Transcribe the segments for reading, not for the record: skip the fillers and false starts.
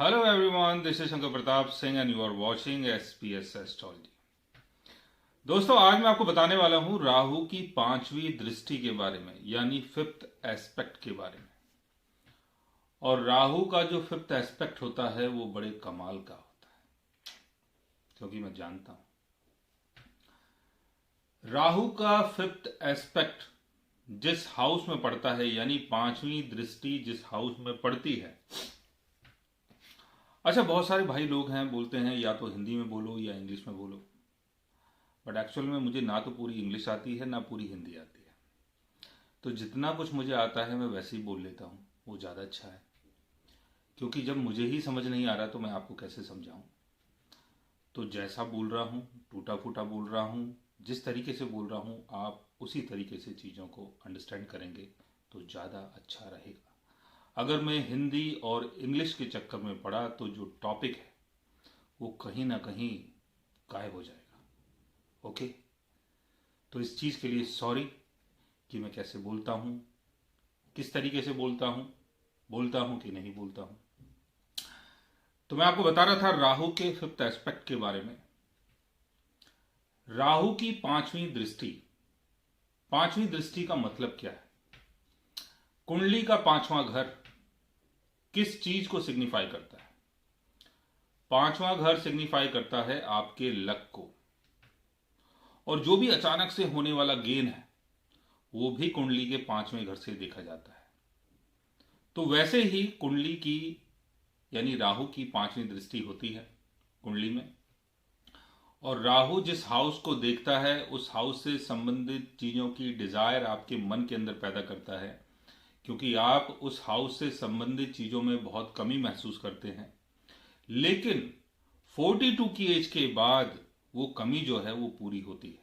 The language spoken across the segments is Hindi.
Hello everyone, this is Shankar Pratap Singh and you are watching SPS Astrology। दोस्तों, आज मैं आपको बताने वाला हूं राहु की पांचवी दृष्टि के बारे में, यानी फिफ्थ एस्पेक्ट के बारे में। और राहु का जो फिफ्थ एस्पेक्ट होता है वो बड़े कमाल का होता है, क्योंकि मैं जानता हूं राहु का फिफ्थ एस्पेक्ट जिस हाउस में पड़ता है, यानी पांचवी दृष्टि जिस हाउस में पड़ती है। अच्छा, बहुत सारे भाई लोग हैं, बोलते हैं या तो हिंदी में बोलो या इंग्लिश में बोलो, बट एक्चुअल में मुझे ना तो पूरी इंग्लिश आती है ना पूरी हिंदी आती है। तो जितना कुछ मुझे आता है मैं वैसे ही बोल लेता हूँ, वो ज़्यादा अच्छा है। क्योंकि जब मुझे ही समझ नहीं आ रहा तो मैं आपको कैसे समझाऊँ। तो जैसा बोल रहा हूँ, टूटा फूटा बोल रहा हूँ, जिस तरीके से बोल रहा हूँ, आप उसी तरीके से चीज़ों को अंडरस्टैंड करेंगे तो ज़्यादा अच्छा रहेगा। अगर मैं हिंदी और इंग्लिश के चक्कर में पड़ा तो जो टॉपिक है वो कहीं ना कहीं गायब हो जाएगा। ओके, तो इस चीज़ के लिए सॉरी कि मैं कैसे बोलता हूँ, किस तरीके से बोलता हूँ कि नहीं बोलता हूँ। तो मैं आपको बता रहा था राहु के फिफ्थ एस्पेक्ट के बारे में। राहु की पांचवी दृष्टि का मतलब क्या है? कुंडली का पांचवां घर किस चीज को सिग्निफाई करता है? पांचवां घर सिग्निफाई करता है आपके लक को, और जो भी अचानक से होने वाला गेन है वो भी कुंडली के पांचवें घर से देखा जाता है। तो वैसे ही कुंडली की यानी राहु की पांचवी दृष्टि होती है कुंडली में, और राहु जिस हाउस को देखता है उस हाउस से संबंधित चीजों की डिजायर आपके मन के अंदर पैदा करता है, क्योंकि आप उस हाउस से संबंधित चीजों में बहुत कमी महसूस करते हैं। लेकिन 42 की एज के बाद वो कमी जो है वो पूरी होती है।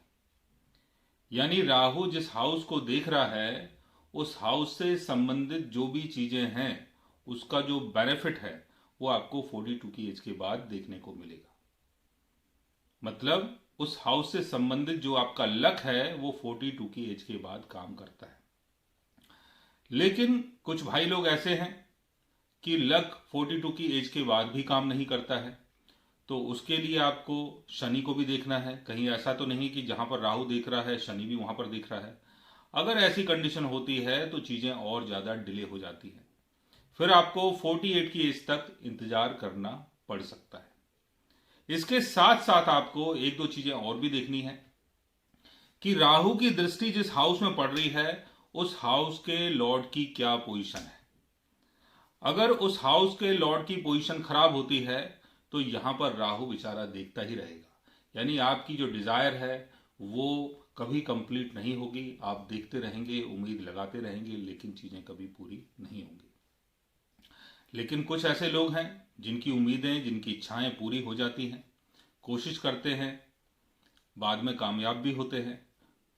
यानी राहु जिस हाउस को देख रहा है उस हाउस से संबंधित जो भी चीजें हैं उसका जो बेनिफिट है वो आपको 42 की एज के बाद देखने को मिलेगा। मतलब उस हाउस से संबंधित जो आपका लक है वो 42 की एज के बाद काम करता है। लेकिन कुछ भाई लोग ऐसे हैं कि लक 42 की एज के बाद भी काम नहीं करता है, तो उसके लिए आपको शनि को भी देखना है। कहीं ऐसा तो नहीं कि जहां पर राहु देख रहा है शनि भी वहां पर देख रहा है। अगर ऐसी कंडीशन होती है तो चीजें और ज्यादा डिले हो जाती हैं, फिर आपको 48 की एज तक इंतजार करना पड़ सकता है। इसके साथ साथ आपको एक दो चीजें और भी देखनी है कि राहु की दृष्टि जिस हाउस में पड़ रही है उस हाउस के लॉर्ड की क्या पोजीशन है। अगर उस हाउस के लॉर्ड की पोजीशन खराब होती है तो यहां पर राहु बेचारा देखता ही रहेगा। यानी आपकी जो डिजायर है वो कभी कंप्लीट नहीं होगी। आप देखते रहेंगे, उम्मीद लगाते रहेंगे, लेकिन चीजें कभी पूरी नहीं होंगी। लेकिन कुछ ऐसे लोग हैं जिनकी उम्मीदें, जिनकी इच्छाएं पूरी हो जाती हैं, कोशिश करते हैं, बाद में कामयाब भी होते हैं।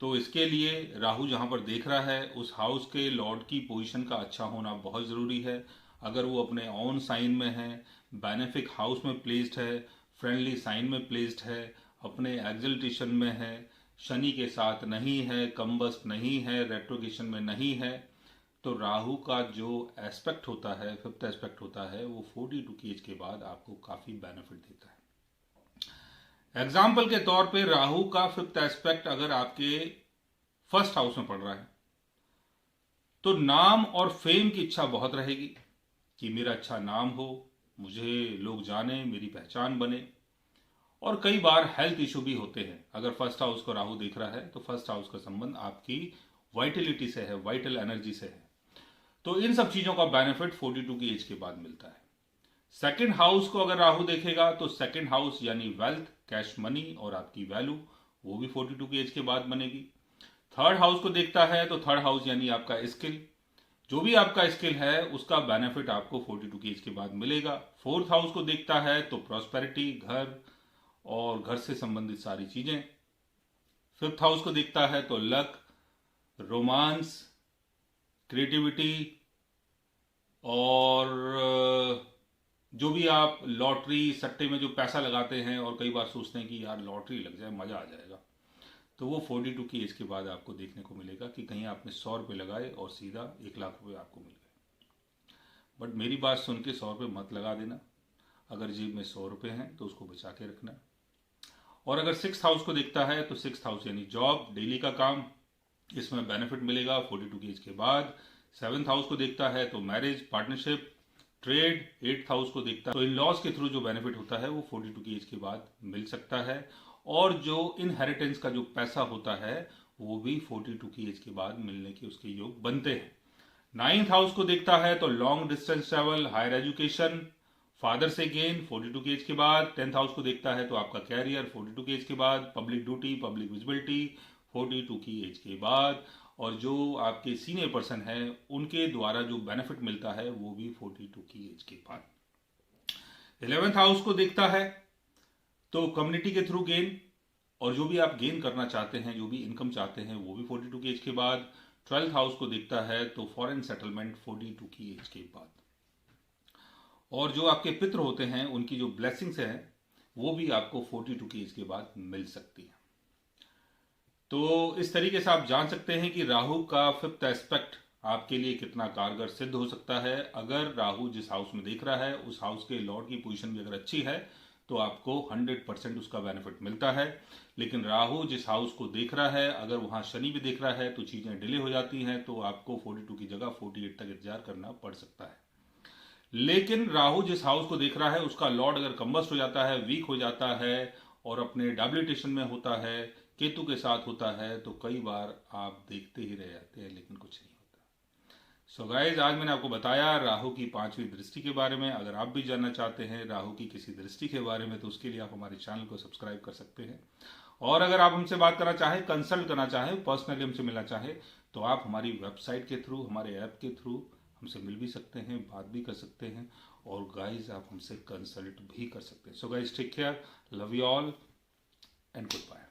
तो इसके लिए राहु जहां पर देख रहा है उस हाउस के लॉर्ड की पोजीशन का अच्छा होना बहुत जरूरी है। अगर वो अपने ऑन साइन में है, बेनेफिक हाउस में प्लेस्ड है, फ्रेंडली साइन में प्लेस्ड है, अपने एग्जल्टेशन में है, शनि के साथ नहीं है, कम्बस्ट नहीं है, रेट्रोगेशन में नहीं है, तो राहु का जो एस्पेक्ट होता है, फिफ्थ एस्पेक्ट होता है, वो 42 की एज के बाद आपको काफी बेनिफिट देता है। एग्जाम्पल के तौर पे राहु का फिफ्थ एस्पेक्ट अगर आपके फर्स्ट हाउस में पड़ रहा है तो नाम और फेम की इच्छा बहुत रहेगी कि मेरा अच्छा नाम हो, मुझे लोग जाने, मेरी पहचान बने। और कई बार हेल्थ इशू भी होते हैं। अगर फर्स्ट हाउस को राहु देख रहा है तो फर्स्ट हाउस का संबंध आपकी वाइटलिटी से है, वाइटल एनर्जी से है। तो इन सब चीजों का बेनिफिट 42 की एज के बाद मिलता है। सेकंड हाउस को अगर राहु देखेगा तो सेकंड हाउस यानी वेल्थ, कैश मनी और आपकी वैल्यू, वो भी 42 की एज के बाद बनेगी। थर्ड हाउस को देखता है तो थर्ड हाउस यानी आपका स्किल, जो भी आपका स्किल है उसका बेनिफिट आपको 42 की एज के बाद मिलेगा। फोर्थ हाउस को देखता है तो प्रॉस्पेरिटी, घर और घर से संबंधित सारी चीजें। फिफ्थ हाउस को देखता है तो लक, रोमांस, क्रिएटिविटी और जो भी आप लॉटरी सट्टे में जो पैसा लगाते हैं और कई बार सोचते हैं कि यार लॉटरी लग जाए मजा आ जाएगा, तो वो 42 की एज के बाद आपको देखने को मिलेगा कि कहीं आपने 100 रुपये लगाए और सीधा 1 लाख रुपए आपको मिल गए। बट मेरी बात सुन के 100 रुपये मत लगा देना, अगर जेब में 100 रुपये हैं तो उसको बचा के रखना। और अगर 6th हाउस को देखता है तो 6th हाउस यानी जॉब, डेली का काम, इसमें बेनिफिट मिलेगा 42 की एज के बाद। 7th हाउस को देखता है तो marriage, partnership, trade. 8th house को देखता है तो इन लॉज के थ्रू जो बेनिफिट होता है वो 42 की एज के बाद मिल सकता है। और जो इनहेरिटेंस का जो पैसा होता है वो भी 42 की एज के बाद मिलने के उसके योग बनते हैं। 9th हाउस को देखता है तो long distance travel, higher education, father से गेन 42 की एज के बाद। 10th हाउस को देखता है तो आपका कैरियर 42 की एज के बाद, पब्लिक ड्यूटी, पब्लिक विजिबिलिटी 42 की एज के बाद। और जो आपके सीनियर पर्सन है उनके द्वारा जो बेनिफिट मिलता है वो भी 42 की एज के बाद। 11th हाउस को देखता है तो कम्युनिटी के थ्रू गेन, और जो भी आप गेन करना चाहते हैं, जो भी इनकम चाहते हैं, वो भी 42 की एज के बाद। 12th हाउस को देखता है तो फॉरेन सेटलमेंट 42 की एज के बाद। और जो आपके पितृ होते हैं उनकी जो ब्लेसिंग्स हैं वो भी आपको 42 की एज के बाद मिल सकती है। तो इस तरीके से आप जान सकते हैं कि राहु का 5th एस्पेक्ट आपके लिए कितना कारगर सिद्ध हो सकता है। अगर राहु जिस हाउस में देख रहा है उस हाउस के लॉर्ड की पोजीशन भी अगर अच्छी है तो आपको 100% उसका बेनिफिट मिलता है। लेकिन राहु जिस हाउस को देख रहा है अगर वहां शनि भी देख रहा है तो चीजें डिले हो जाती हैं, तो आपको 42 की जगह 48 तक इंतजार करना पड़ सकता है। लेकिन राहु जिस हाउस को देख रहा है उसका लॉर्ड अगर कंबस्ट हो जाता है, वीक हो जाता है और अपने डैबिलिटेशन में होता है, केतु के साथ होता है, तो कई बार आप देखते ही रह जाते हैं लेकिन कुछ नहीं होता। सो गाइज, आज मैंने आपको बताया राहु की 5वीं दृष्टि के बारे में। अगर आप भी जानना चाहते हैं राहु की किसी दृष्टि के बारे में तो उसके लिए आप हमारे चैनल को सब्सक्राइब कर सकते हैं। और अगर आप हमसे बात करना चाहें, कंसल्ट करना चाहें, पर्सनली हमसे मिलना चाहें तो आप हमारी वेबसाइट के थ्रू, हमारे ऐप के थ्रू हमसे मिल भी सकते हैं, बात भी कर सकते हैं, और गाइज आप हमसे कंसल्ट भी कर सकते हैं। So guys, take care, love you all and good bye.